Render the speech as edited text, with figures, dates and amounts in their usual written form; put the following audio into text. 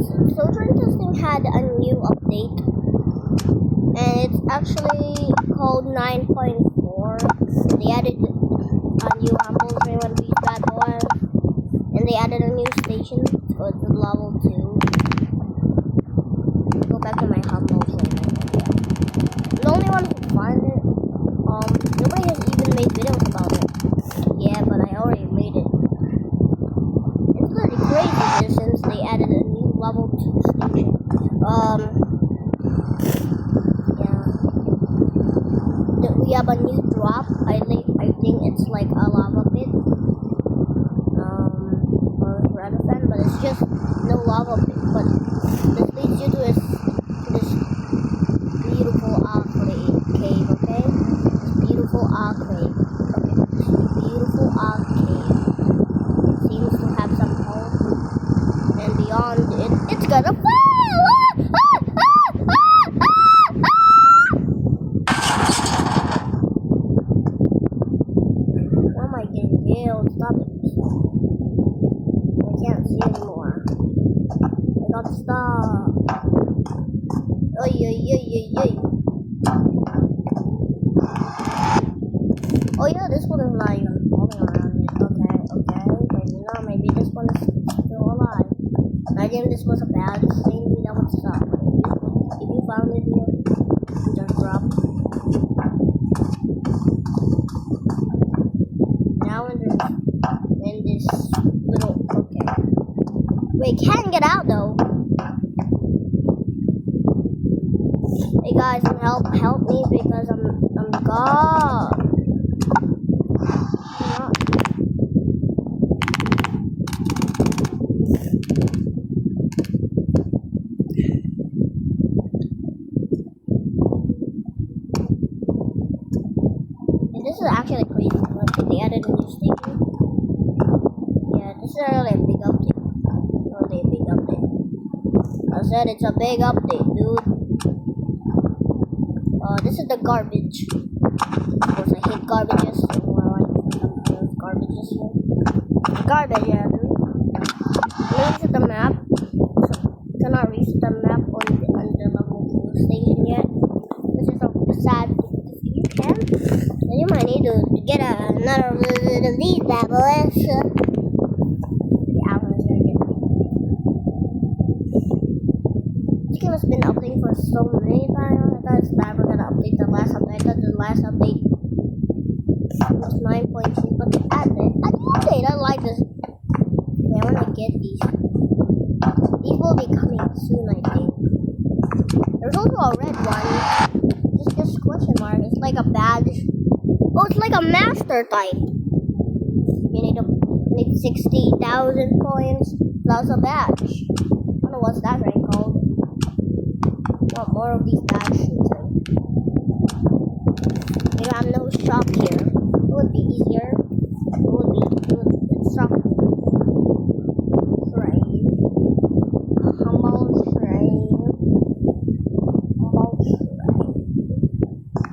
So train testing had a new update, and it's actually called 9.4. They added a new humble train when we bad boy, and they added a new station. It's called level 2. Go back to my humble train. The only one who found it. Nobody has even made videos about it. Yeah, but I already made it. It's pretty crazy since they added a new level 2 station. We have a new drop. I think it's like a lava pit. Or rather than, but it's just no lava pit. But this leads you to this beautiful cave, okay? This beautiful cave. Okay, this beautiful cave. It seems to have some hope, and beyond it, it's gonna fall. Why am I getting killed? Stop it. I can't see anymore. I got stuck. Oy. Oh yeah, this one is not even falling around it. Okay. Maybe this one is still alive. Imagine this was a bad thing, that would suck. If you found it here, just drop. Now in this little, okay. Wait, can't get out though. Hey guys, help me because I'm gone. This is actually crazy. Look, they added a new station. Yeah, this is really a big update. Really a big update. I said it's a big update, dude. This is the garbage. Of course, I hate garbages. Well, I love garbages here. Garbage, yeah, dude. Reset the map. Cannot reset the map on the level 2 station yet, which is a sad thing. If you can, then you might need to get another of these bad boys. Yeah, I'm gonna start it. This game has been updating for so many times. I thought it's never gonna update the last update. I thought the last update was 9.2, but they added it. A new update. I like this. Wait, I wanna get these. These will be coming soon, I think. There's also a red one. Just question mark. It's like a badge. Oh, it's like a master type. You need 60,000 coins plus a badge. I don't know what's that rank called. I want more of these badges. Maybe I have no shop here.